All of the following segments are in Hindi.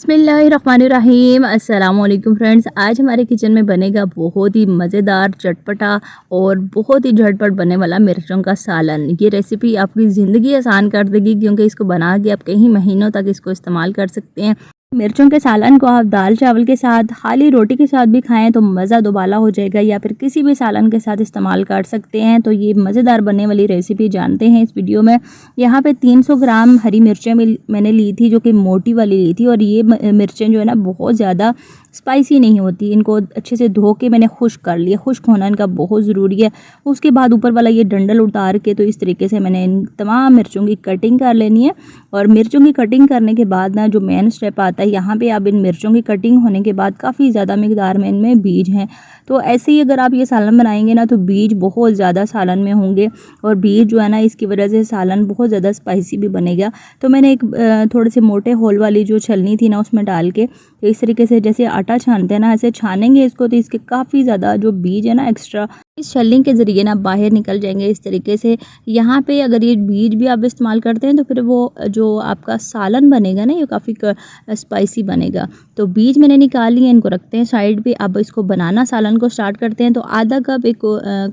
बिस्मिल्लाहिर्रहमानिर्रहीम अस्सलामुअलैकुम फ्रेंड्स। आज हमारे किचन में बनेगा बहुत ही मज़ेदार, चटपटा और बहुत ही झटपट बनने वाला मिर्चों का सालन। ये रेसिपी आपकी ज़िंदगी आसान कर देगी क्योंकि इसको बना के आप कई महीनों तक इसको इस्तेमाल कर सकते हैं। मिर्चों के सालन को आप दाल चावल के साथ, खाली रोटी के साथ भी खाएं तो मज़ा दुबाला हो जाएगा, या फिर किसी भी सालन के साथ इस्तेमाल कर सकते हैं। तो ये मज़ेदार बनने वाली रेसिपी जानते हैं इस वीडियो में। यहाँ पे 300 ग्राम हरी मिर्चें मैंने ली थी, जो कि मोटी वाली ली थी। और ये मिर्चें जो है ना बहुत ज़्यादा स्पाइसी नहीं होती। इनको अच्छे से धो के मैंने खुश्क कर लिया। खुश्क होना इनका बहुत ज़रूरी है। उसके बाद ऊपर वाला ये डंडल उतार के तो इस तरीके से मैंने इन तमाम मिर्चों की कटिंग कर लेनी है। और मिर्चों की कटिंग करने के बाद ना जो मेन स्टेप आता है, यहाँ पे अब इन मिर्चों की कटिंग होने के बाद काफ़ी ज़्यादा मिकदार में इनमें बीज हैं। तो ऐसे ही अगर आप ये सालन बनाएंगे ना तो बीज बहुत ज़्यादा सालन में होंगे, और बीज जो है ना इसकी वजह से सालन बहुत ज़्यादा स्पाइसी भी बनेगा। तो मैंने एक थोड़े से मोटे होल वाली जो छलनी थी ना उसमें डाल के इस तरीके से जैसे आटा छानते हैं ना ऐसे छानेंगे इसको, तो इसके काफ़ी ज़्यादा जो बीज है ना एक्स्ट्रा इस छलनी के ज़रिए ना बाहर निकल जाएंगे इस तरीके से। यहाँ पे अगर ये बीज भी आप इस्तेमाल करते हैं तो फिर वो जो आपका सालन बनेगा ना ये काफ़ी स्पाइसी बनेगा। तो बीज मैंने निकाल लिए, इनको रखते हैं साइड पे। अब इसको बनाना सालन को स्टार्ट करते हैं। तो आधा कप एक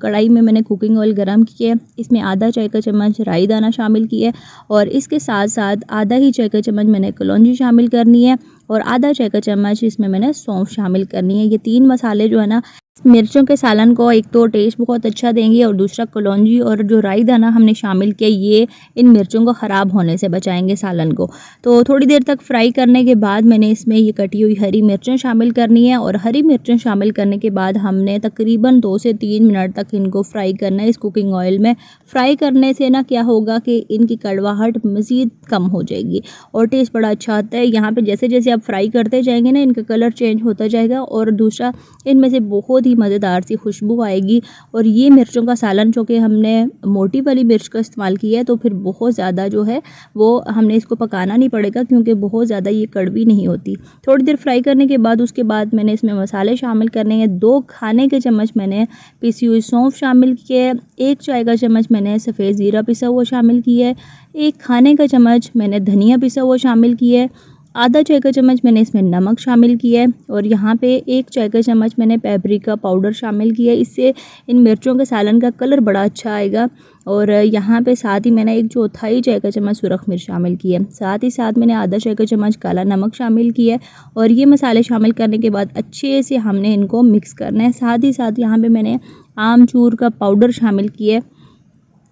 कढ़ाई में मैंने कुकिंग ऑयल गरम किया है। इसमें आधा चाय का चम्मच राई दाना शामिल किया है, और इसके साथ साथ आधा ही चाय का चम्मच मैंने कलौंजी शामिल करनी है, और आधा चाय का चम्मच इसमें मैंने सौंफ शामिल करनी है। ये 3 मसाले जो है ना मिर्चों के सालन को एक तो टेस्ट बहुत अच्छा देंगे, और दूसरा कलौंजी और जो राई दाना हमने शामिल किया ये इन मिर्चों को ख़राब होने से बचाएंगे सालन को। तो थोड़ी देर तक फ्राई करने के बाद मैंने इसमें ये कटी हुई हरी मिर्चें शामिल करनी है, और हरी मिर्चें शामिल करने के बाद हमने तकरीबन 2 से 3 मिनट तक इनको फ्राई करना है इस कुकिंग ऑयल में। फ्राई करने से ना क्या होगा कि इनकी कड़वाहट मज़ीद कम हो जाएगी और टेस्ट बड़ा अच्छा आता है। यहाँ पे जैसे जैसे आप फ्राई करते जाएंगे ना इनका कलर चेंज होता जाएगा, और दूसरा इनमें से बहुत ही मज़ेदार सी खुशबू आएगी। और ये मिर्चों का सालन चूँकि हमने मोटी वाली मिर्च का इस्तेमाल किया है तो फिर बहुत ज़्यादा जो है वो हमने इसको पकाना नहीं पड़ेगा, क्योंकि बहुत ज़्यादा ये कड़वी नहीं होती। थोड़ी देर फ्राई करने के बाद उसके बाद मैंने इसमें मसाले शामिल करने हैं। 2 खाने के चम्मच मैंने पिसी हुई सौंफ शामिल किए है, 1 चाय का चम्मच मैंने सफ़ेद ज़ीरा पिसा हुआ शामिल किया है, 1 खाने का चम्मच मैंने धनिया पिसा हुआ शामिल किया है, आधा चाय का चम्मच मैंने इसमें नमक शामिल किया है, और यहाँ पे 1 चाय का चम्मच मैंने पेपरिका पाउडर शामिल किया है। इससे इन मिर्चों के सालन का कलर बड़ा अच्छा आएगा। और यहाँ पे साथ ही मैंने 1/4 चाय का चम्मच सुरख मिर्च शामिल किया है। साथ ही साथ मैंने आधा चाय का चम्मच काला नमक शामिल किया है। और ये मसाले शामिल करने के बाद अच्छे से हमने इनको मिक्स करना है। साथ ही साथ यहाँ पर मैंने आमचूर का पाउडर शामिल किया है,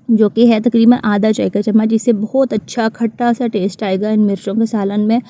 जो कि है तकरीबन आधा चाय का चम्मच। इससे बहुत अच्छा खट्टा सा टेस्ट आएगा इन मिर्चों के सालन में।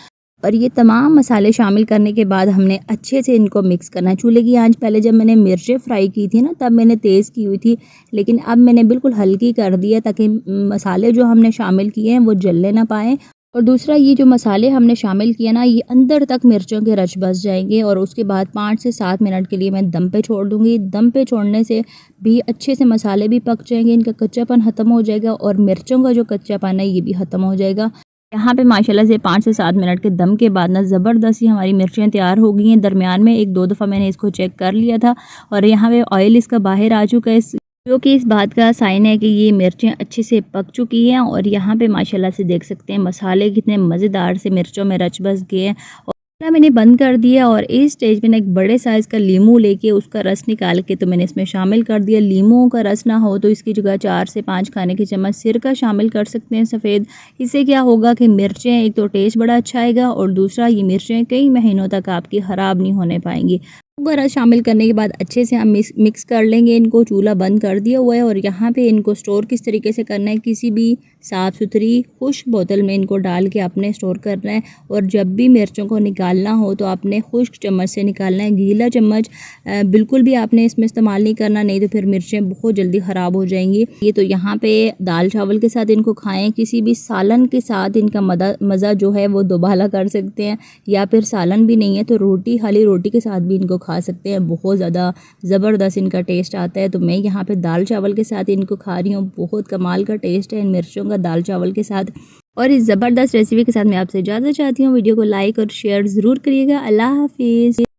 और ये तमाम मसाले शामिल करने के बाद हमने अच्छे से इनको मिक्स करना है। चूल्हे की आंच पहले जब मैंने मिर्चें फ्राई की थी ना तब मैंने तेज़ की हुई थी, लेकिन अब मैंने बिल्कुल हल्की कर दी है ताकि मसाले जो हमने शामिल किए हैं वो जलने ना पाएँ। और दूसरा ये जो मसाले हमने शामिल किए ना ये अंदर तक मिर्चों के रच बस जाएंगे, और उसके बाद 5 से 7 मिनट के लिए मैं दम पे छोड़ दूँगी। दम पे छोड़ने से भी अच्छे से मसाले भी पक जाएंगे, इनका कच्चापन ख़त्म हो जाएगा, और मिर्चों का जो कच्चापन है ये भी ख़त्म हो जाएगा। यहाँ पे माशाल्लाह से 5 से 7 मिनट के दम के बाद ना ज़बरदस्त ही हमारी मिर्चें तैयार हो गई हैं। दरमियान में 1-2 दफ़ा मैंने इसको चेक कर लिया था, और यहाँ पे ऑयल इसका बाहर आ चुका है, जो कि इस बात का साइन है कि ये मिर्चें अच्छे से पक चुकी हैं। और यहाँ पे माशाल्लाह से देख सकते हैं मसाले कितने मज़ेदार से मिर्चों में रच बस गए हैं। और मैंने बंद कर दिया, और इस स्टेज पे ना एक बड़े साइज़ का लीमू लेके उसका रस निकाल के तो मैंने इसमें शामिल कर दिया। लीमू का रस ना हो तो इसकी जगह 4 से 5 खाने के चम्मच सिरका शामिल कर सकते हैं सफ़ेद। इससे क्या होगा कि मिर्चें एक तो टेस्ट बड़ा अच्छा आएगा, और दूसरा ये मिर्चें कई महीनों तक आपकी ख़राब नहीं होने पाएंगी। रस शामिल करने के बाद अच्छे से हम मिक्स कर लेंगे इनको। चूल्हा बंद कर दिया हुआ है, और यहाँ पे इनको स्टोर किस तरीके से करना है, किसी भी साफ़ सुथरी खुश्क बोतल में इनको डाल के आपने स्टोर करना है। और जब भी मिर्चों को निकालना हो तो आपने खुश्क चम्मच से निकालना है। गीला चम्मच बिल्कुल भी आपने इसमें इस्तेमाल नहीं करना, नहीं तो फिर मिर्चें बहुत जल्दी ख़राब हो जाएंगी। ये तो यहाँ पे दाल चावल के साथ इनको खाएँ, किसी भी सालन के साथ इनका मज़ा जो है वो दोबाला कर सकते हैं, या फिर सालन भी नहीं है तो रोटी, खाली रोटी के साथ भी इनको खा सकते हैं। बहुत ज़्यादा ज़बरदस्त इनका टेस्ट आता है। तो मैं यहाँ पे दाल चावल के साथ इनको खा रही हूँ। बहुत कमाल का टेस्ट है इन मिर्चों का दाल चावल के साथ। और इस ज़बरदस्त रेसिपी के साथ मैं आपसे इजाज़त चाहती हूँ। वीडियो को लाइक और शेयर ज़रूर करिएगा। अल्लाह हाफिज़।